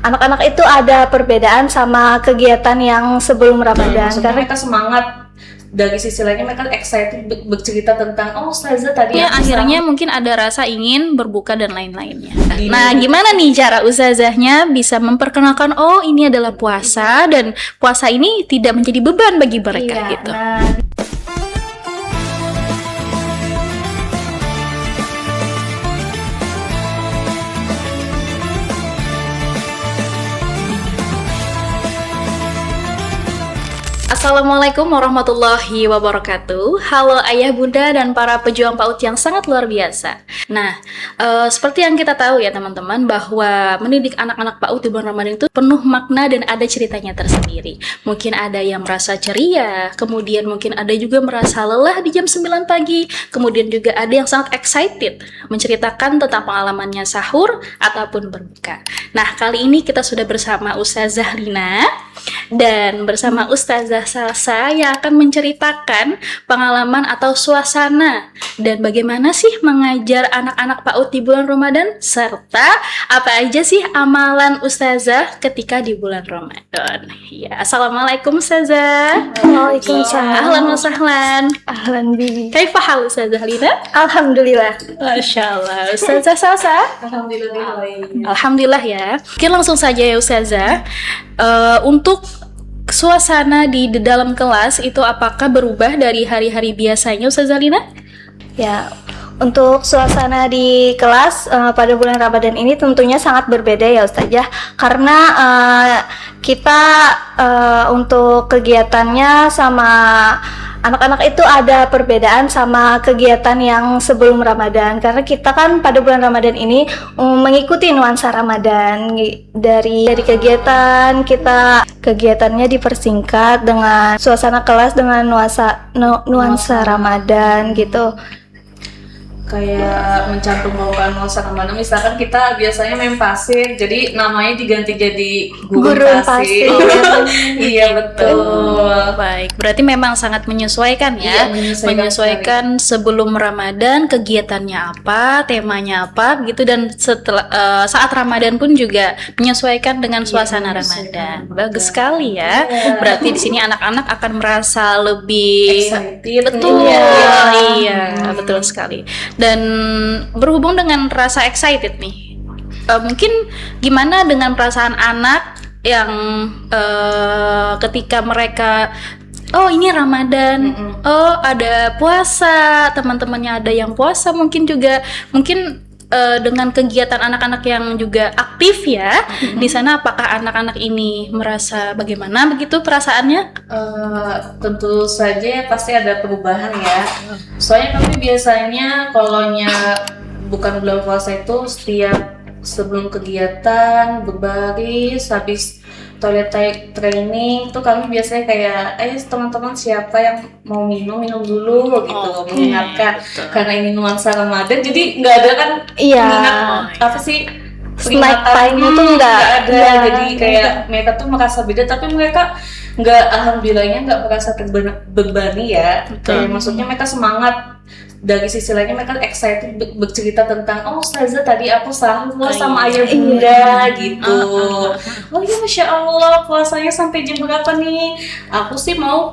anak-anak itu ada perbedaan sama kegiatan yang sebelum Ramadan. Maksudnya Karena mereka semangat, dari sisi lainnya mereka excited bercerita tentang Ustazah tadi Ya, aku akhirnya mungkin ada rasa ingin berbuka dan lain-lainnya. Iya. Nah, gimana nih cara ustazahnya bisa memperkenalkan oh ini adalah puasa dan puasa ini tidak menjadi beban bagi mereka iya, gitu. nah, Assalamualaikum warahmatullahi wabarakatuh. Halo ayah bunda dan para pejuang PAUD yang sangat luar biasa. Nah, seperti yang kita tahu ya teman-teman, bahwa mendidik anak-anak PAUD di bulan Ramadan itu penuh makna dan ada ceritanya tersendiri. Mungkin ada yang merasa ceria, kemudian mungkin ada juga merasa lelah di jam 9 pagi, kemudian juga ada yang sangat excited menceritakan tentang pengalamannya sahur ataupun berbuka. Nah, kali ini kita sudah bersama Ustazah Lina dan bersama Ustazah Salsa yang akan menceritakan pengalaman atau suasana dan bagaimana sih mengajar anak-anak PAUD di bulan Ramadan, serta apa aja sih amalan Ustazah ketika di bulan Ramadan. Ya, Assalamualaikum Ustazah. Waalaikumsalam. Ahlan wa sahlan. Ahlan bibi. Kaifa hal Ustazah Lina? Alhamdulillah. Masya Allah. Ustazah Salsa? Alhamdulillah. Alhamdulillah ya. Mungkin langsung saja ya Ustazah. Untuk suasana di dalam kelas itu apakah berubah dari hari-hari biasanya Ustazah Lina? Ya, untuk suasana di kelas pada bulan Ramadan ini tentunya sangat berbeda ya Ustazah, karena kita untuk kegiatannya sama anak-anak itu ada perbedaan sama kegiatan yang sebelum Ramadan, karena kita kan pada bulan Ramadan ini mengikuti nuansa Ramadan. Dari kegiatan kita, kegiatannya dipersingkat dengan suasana kelas dengan nuansa Ramadan gitu. Kayak mencantum bawaan nuansa Ramadan, misalkan kita biasanya main pasir, jadi namanya diganti jadi gurun pasir. Iya betul. Baik, berarti memang sangat menyesuaikan ya. Iya, menyesuaikan sebelum Ramadan kegiatannya apa, temanya apa begitu, dan setelah saat Ramadan pun juga menyesuaikan dengan suasana Ramadan. Bagus sekali ya. Berarti di sini anak-anak akan merasa lebih Excited. betul. Iya. Iya, betul sekali. Dan berhubung dengan rasa excited nih, mungkin gimana dengan perasaan anak yang ketika mereka oh ini Ramadan, oh ada puasa, teman-temannya ada yang puasa, mungkin dengan kegiatan anak-anak yang juga aktif ya di sana, apakah anak-anak ini merasa bagaimana begitu perasaannya? Tentu saja pasti ada perubahan ya. Soalnya kami biasanya kalonya bukan bulan puasa itu setiap sebelum kegiatan berbaris, habis toilet training tuh kami biasanya kayak teman-teman siapa yang mau minum dulu gitu, mengingatkan karena ini nuansa Ramadan, jadi nggak ada kan pengingat apa sih Snack time itu nggak ada. Jadi kayak mereka tuh merasa beda, tapi mereka alhamdulillahnya nggak merasa terbebani ya. Kayak maksudnya mereka semangat, dari sisi lainnya mereka excited bercerita tentang Ustazah tadi aku sahur sama ayah bunda gitu. Oh iya Masya Allah, puasanya sampai jam berapa nih? Aku sih mau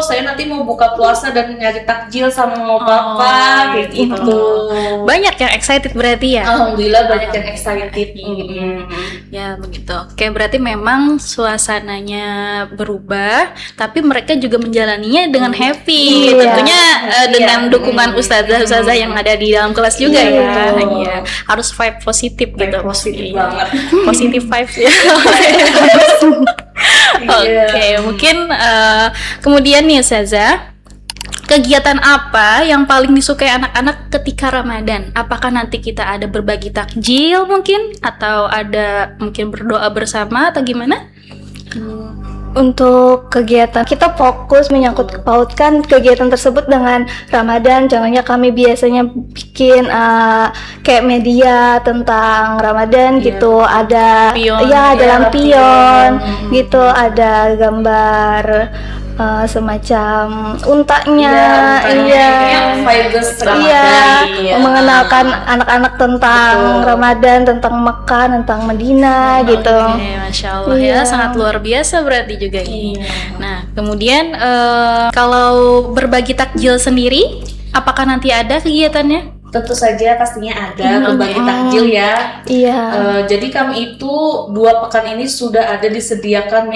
saya nanti mau buka puasa dan nyari takjil sama mau papa kayak gitu. Banyak yang excited berarti ya? Alhamdulillah banyak yang excited. Ya begitu. Oke, berarti memang suasananya berubah, tapi mereka juga menjalaninya dengan happy. Tentunya dengan dukungan ustazah yang ada di dalam kelas juga ya. Iya. Harus vibe positif gitu. Positif banget. Positif vibes ya. Oke, mungkin kemudian nih Ustazah, kegiatan apa yang paling disukai anak-anak ketika Ramadan? Apakah nanti kita ada berbagi takjil mungkin, atau ada mungkin berdoa bersama atau gimana? Untuk kegiatan kita fokus menyangkut pautkan kegiatan tersebut dengan Ramadan. Contohnya kami biasanya bikin kayak media tentang Ramadan gitu. Ada Lampion. ada lampion gitu, ada gambar semacam untanya, Yang vibes Ramadan gitu ya. mengenalkan anak-anak tentang Ramadan, tentang Mekah, tentang Madinah gitu. Oke, Masya Allah ya, sangat luar biasa berarti juga ini. Nah, kemudian kalau berbagi takjil sendiri, apakah nanti ada kegiatannya? Tentu saja pastinya ada berbagi takjil ya. Iya. Jadi kami itu 2 pekan ini sudah ada disediakan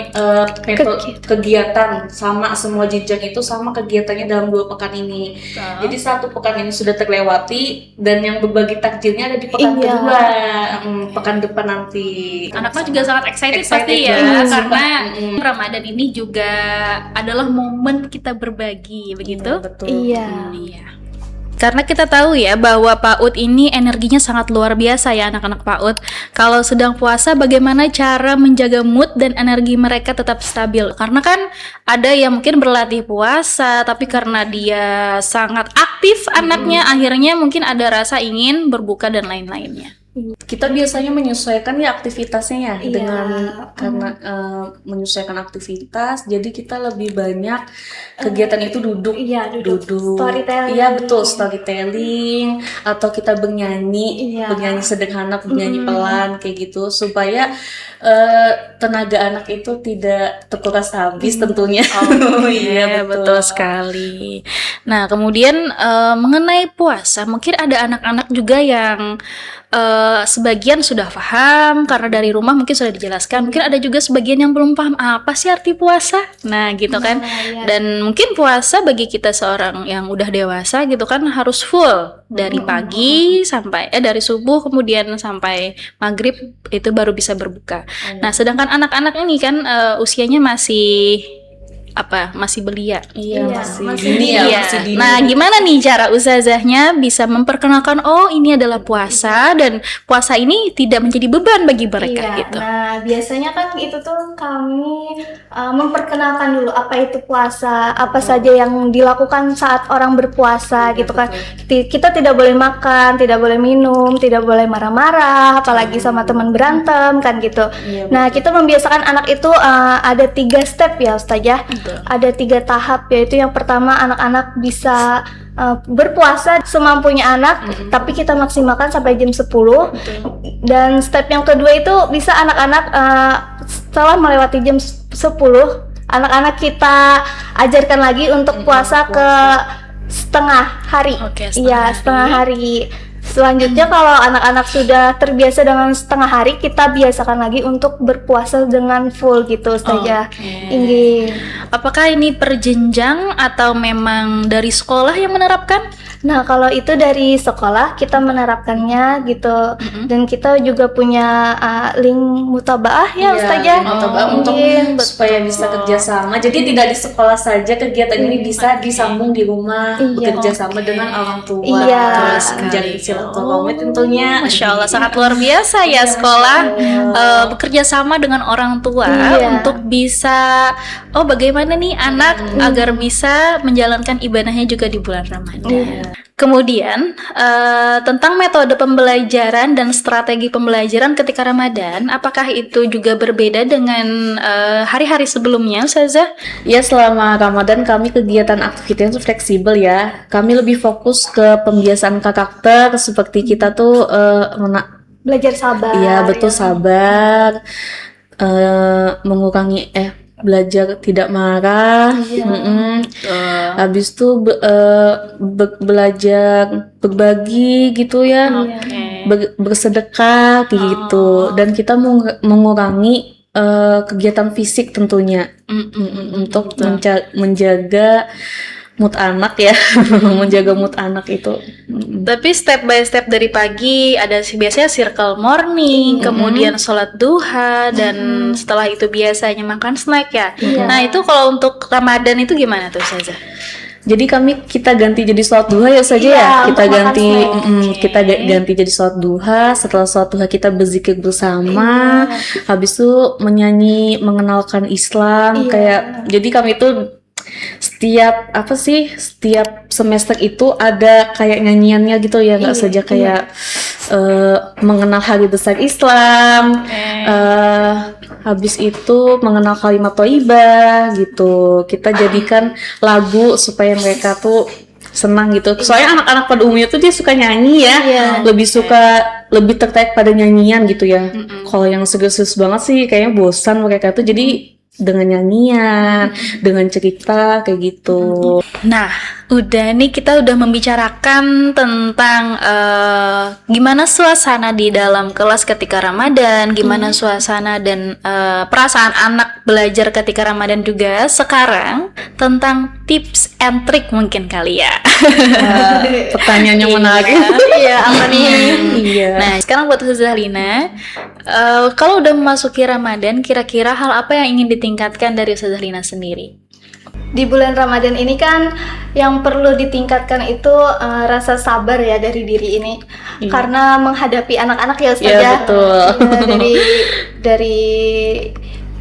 kegiatan sama semua jenjang itu sama kegiatannya dalam 2 pekan ini. Jadi 1 pekan ini sudah terlewati dan yang berbagi takjilnya ada di pekan kedua, pekan depan nanti. Anak-anak juga sangat excited pasti ya, karena Ramadan ini juga adalah momen kita berbagi, begitu? Betul. Iya. Iya. Karena kita tahu ya bahwa PAUD ini energinya sangat luar biasa ya anak-anak PAUD. Kalau sedang puasa bagaimana cara menjaga mood dan energi mereka tetap stabil? Karena kan ada yang mungkin berlatih puasa tapi karena dia sangat aktif anaknya akhirnya mungkin ada rasa ingin berbuka dan lain-lainnya. Kita biasanya menyesuaikan ya aktivitasnya ya Iya. dengan karena menyesuaikan aktivitas, jadi kita lebih banyak kegiatan itu duduk. Iya, duduk. Storytelling. Iya betul, storytelling atau kita bernyanyi, Iya. bernyanyi sederhana, bernyanyi pelan kayak gitu supaya tenaga anak itu tidak terkuras habis tentunya. Iya, betul sekali. Nah, kemudian mengenai puasa, mungkin ada anak-anak juga yang sebagian sudah paham karena dari rumah mungkin sudah dijelaskan. Mungkin ada juga sebagian yang belum paham apa sih arti puasa. Nah, gitu kan. Dan mungkin puasa bagi kita seorang yang udah dewasa gitu kan harus full dari pagi sampai dari subuh kemudian sampai maghrib itu baru bisa berbuka. Nah, sedangkan anak-anak ini kan usianya masih masih belia. Iya, Iya, masih dini ya, Iya. masih dini. Nah, gimana nih cara ustazahnya bisa memperkenalkan ini adalah puasa dan puasa ini tidak menjadi beban bagi mereka Iya, gitu. nah biasanya kan itu tuh kami memperkenalkan dulu apa itu puasa, apa saja yang dilakukan saat orang berpuasa gitu kan. Kita tidak boleh makan, tidak boleh minum, tidak boleh marah-marah, apalagi sama teman berantem kan gitu. Iya, Nah, kita membiasakan anak itu ada 3 step ya Ustazah. Ada 3 tahap, yaitu yang pertama anak-anak bisa berpuasa semampunya anak, tapi kita maksimalkan sampai jam 10. Dan step yang kedua itu bisa anak-anak setelah melewati jam 10, anak-anak kita ajarkan lagi untuk puasa ke setengah hari. Oke, Iya, setengah hari. Selanjutnya kalau anak-anak sudah terbiasa dengan setengah hari, kita biasakan lagi untuk berpuasa dengan full gitu saja. Inggi. Apakah ini per jenjang atau memang dari sekolah yang menerapkan? Nah, kalau itu dari sekolah kita menerapkannya gitu. Dan kita juga punya link mutabaah ya Ustazah. Untuk Mungkin, supaya bisa kerjasama. Jadi tidak di sekolah saja kegiatan ini bisa disambung di rumah, Iya. bekerja sama dengan orang tua. Iya. Menjalin silaturahmi tentunya. Masya Allah, sangat luar biasa ya sekolah bekerja sama dengan orang tua Iya. untuk bisa bagaimana nih anak agar bisa menjalankan ibadahnya juga di bulan Ramadan. Kemudian tentang metode pembelajaran dan strategi pembelajaran ketika Ramadan, apakah itu juga berbeda dengan hari-hari sebelumnya, Ustazah? Ya, selama Ramadan kami kegiatan aktivitasnya itu fleksibel ya. Kami lebih fokus ke pembiasaan karakter seperti kita tuh belajar sabar. iya betul, sabar, mengurangi belajar tidak marah. Habis itu belajar berbagi gitu ya, bersedekah gitu, dan kita mengurangi kegiatan fisik tentunya untuk menjaga mood anak ya. Menjaga mood anak itu. Tapi step by step dari pagi ada biasanya circle morning, kemudian sholat duha, dan setelah itu biasanya makan snack ya. Nah itu kalau untuk Ramadan itu gimana tuh Ustazah? Jadi kita ganti jadi sholat duha ya saja ya. Kita untuk ganti makan kita ganti jadi sholat duha. Setelah sholat duha kita berzikir bersama. Habis itu menyanyi mengenalkan Islam kayak. Jadi kami itu setiap semester itu ada kayak nyanyiannya gitu ya, nggak saja kayak mengenal hari besar Islam, habis itu mengenal kalimat thayyibah gitu. Kita jadikan lagu supaya mereka tuh senang gitu. Soalnya anak-anak pada umumnya tuh dia suka nyanyi ya, lebih tertarik pada nyanyian gitu ya. Kalau yang serius banget sih kayaknya bosan mereka tuh, jadi dengan nyanyian, dengan cerita kayak gitu. Nah, udah nih kita udah membicarakan tentang gimana suasana di dalam kelas ketika Ramadan, gimana suasana dan perasaan anak belajar ketika Ramadan juga. Sekarang tentang tips and trick mungkin kali ya. Pertanyaannya menarik. Iya, apa nih? Iya. Nah, sekarang buat Ustazah Lina, kalau udah memasuki Ramadan, kira-kira hal apa yang ingin ditingkatkan dari Ustazah Lina sendiri? Di bulan Ramadan ini kan yang perlu ditingkatkan itu rasa sabar ya dari diri ini, karena menghadapi anak-anak ya Ustazah. Iya, betul. Iya, dari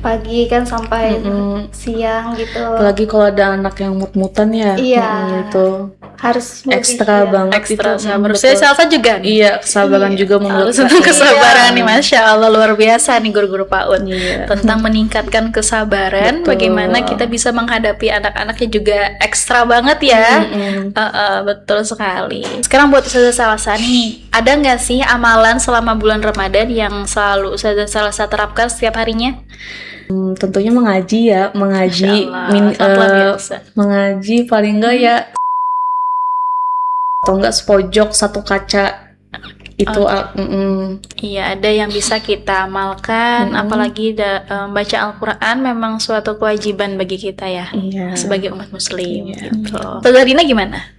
pagi kan sampai siang gitu. Apalagi kalau ada anak yang mut-mutan ya. Iya. Itu Harus ekstra banget Ekstra itu. sabar. Betul. Saya Salsa juga nih. Iya, kesabaran juga menurut Tentang saya. kesabaran nih, Masya Allah, luar biasa nih guru-guru PAUD. Iya. Tentang meningkatkan kesabaran, Betul. bagaimana kita bisa menghadapi anak-anaknya juga ekstra banget ya. Betul sekali. Sekarang buat Ustazah Salsa nih, ada nggak sih amalan selama bulan Ramadan yang selalu Ustazah Salsa terapkan setiap harinya? Tentunya mengaji ya, mengaji, Masya Allah, sangat luar biasa. mengaji paling enggak ya, atau enggak sepojok satu kaca itu. Iya, ada yang bisa kita amalkan, apalagi baca Al-Quran memang suatu kewajiban bagi kita ya, Iya. sebagai umat muslim gitu. Ustazah Rina gimana?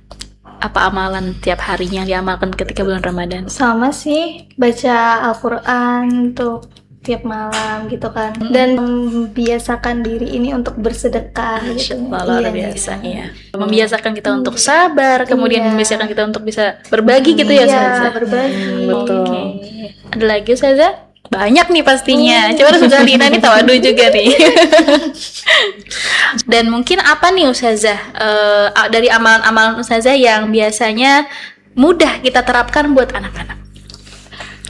Apa amalan tiap harinya yang diamalkan ketika bulan Ramadan? Sama sih, baca Al-Quran tuh tiap malam gitu kan, dan membiasakan diri ini untuk bersedekah gitu. Luar biasa, iya. Membiasakan kita untuk sabar, kemudian membiasakan kita untuk bisa berbagi gitu ya, Iya, Ustazah? berbagi. Betul. Oke. Ada lagi, Ustazah? Banyak nih pastinya. Coba Ustazah Lina nih tawadu juga nih. Dan mungkin apa nih Ustazah, dari amalan-amalan Ustazah yang biasanya mudah kita terapkan buat anak-anak?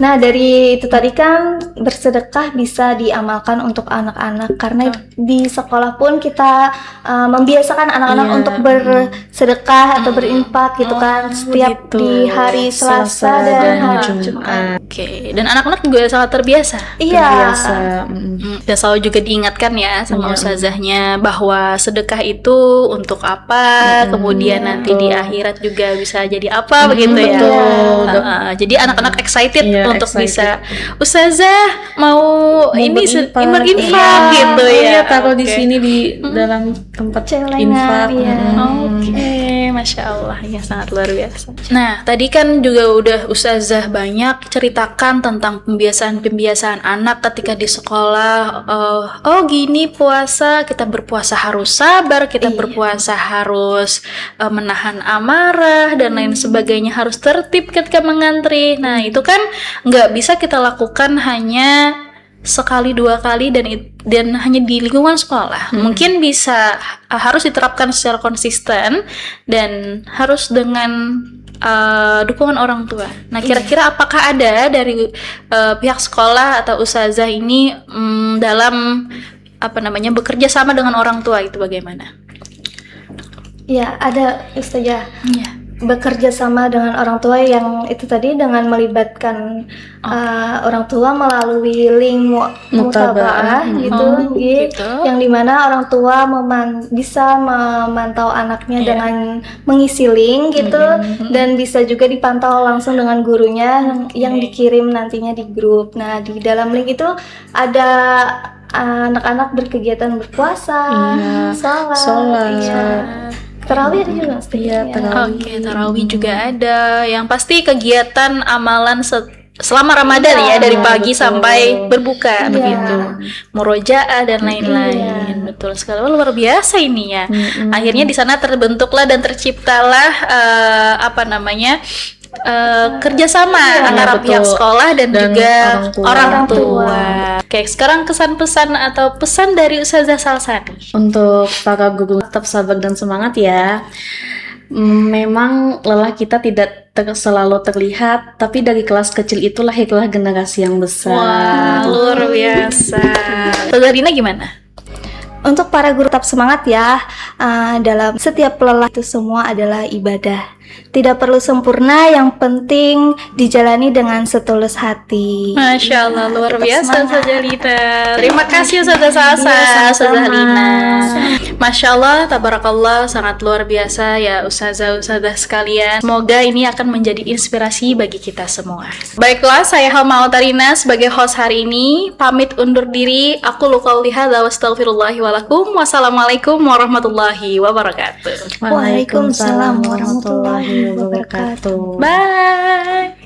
Nah, dari itu tadi kan bersedekah bisa diamalkan untuk anak-anak, karena di sekolah pun kita membiasakan anak-anak untuk bersedekah atau berinfak gitu kan, setiap gitu. di hari Selasa dan hari Jumat. Oke, dan anak-anak juga sangat terbiasa. Iya. Biasa. Dan selalu juga diingatkan ya sama ustazahnya bahwa sedekah itu untuk apa, kemudian nanti di akhirat juga bisa jadi apa begitu ya. Betul. Jadi anak-anak excited Iya, untuk excited. bisa ustazah mau ini berinfak gitu ya. Iya, taruh di Oke. sini di dalam tempat Celengan, infak. iya. Oke, Masya Allah, ya sangat luar biasa. Nah, tadi kan juga udah Ustazah banyak ceritakan tentang pembiasaan-pembiasaan anak ketika di sekolah. Oh gini puasa, kita berpuasa harus sabar, kita berpuasa harus menahan amarah, dan lain sebagainya, harus tertib ketika mengantri. Nah, itu kan nggak bisa kita lakukan hanya sekali dua kali dan hanya di lingkungan sekolah. Mungkin bisa harus diterapkan secara konsisten dan harus dengan dukungan orang tua. Nah, kira-kira apakah ada dari pihak sekolah atau ustazah ini dalam bekerja sama dengan orang tua, itu bagaimana? Ya, ada Ustazah. Iya. Bekerja sama dengan orang tua yang itu tadi dengan melibatkan orang tua melalui link mutabaah gitu, gitu. yang dimana orang tua bisa memantau anaknya dengan mengisi link gitu, dan bisa juga dipantau langsung dengan gurunya yang dikirim nantinya di grup. Nah, di dalam link itu ada anak-anak berkegiatan berpuasa, sholat. Iya. Tarawih ada juga, Iya, tarawih. Oke, tarawih juga ada. Yang pasti kegiatan amalan selama Ramadan ya, dari pagi sampai berbuka begitu. Murojaah dan lain-lain. Betul sekali. Wah, luar biasa ini ya. Akhirnya di sana terbentuklah dan terciptalah kerjasama antara betul. pihak sekolah dan juga orang tua. Oke, sekarang kesan-pesan atau pesan dari Ustazah Salsa nih. Untuk para guru, tetap sabar dan semangat ya. Memang lelah kita tidak selalu terlihat, tapi dari kelas kecil itu lahirlah generasi yang besar. Wah, luar biasa. Saudara Rina gimana? Untuk para guru tetap semangat ya, dalam setiap lelah itu semua adalah ibadah. Tidak perlu sempurna, yang penting dijalani dengan setulus hati. Masya Allah, luar Tetap biasa semangat. Saudara Lita. Terima kasih Saudara Salsa, Saudara Lina. Masya Allah, tabarakallah, sangat luar biasa ya ustazah-ustazah sekalian. Semoga ini akan menjadi inspirasi bagi kita semua. Baiklah, saya Halma Autarina sebagai host hari ini pamit undur diri. Aku qauli hadza wa astaghfirullahi wa lakum. Wassalamualaikum warahmatullahi wabarakatuh. Waalaikumsalam warahmatullahi wabarakatuh. Bye.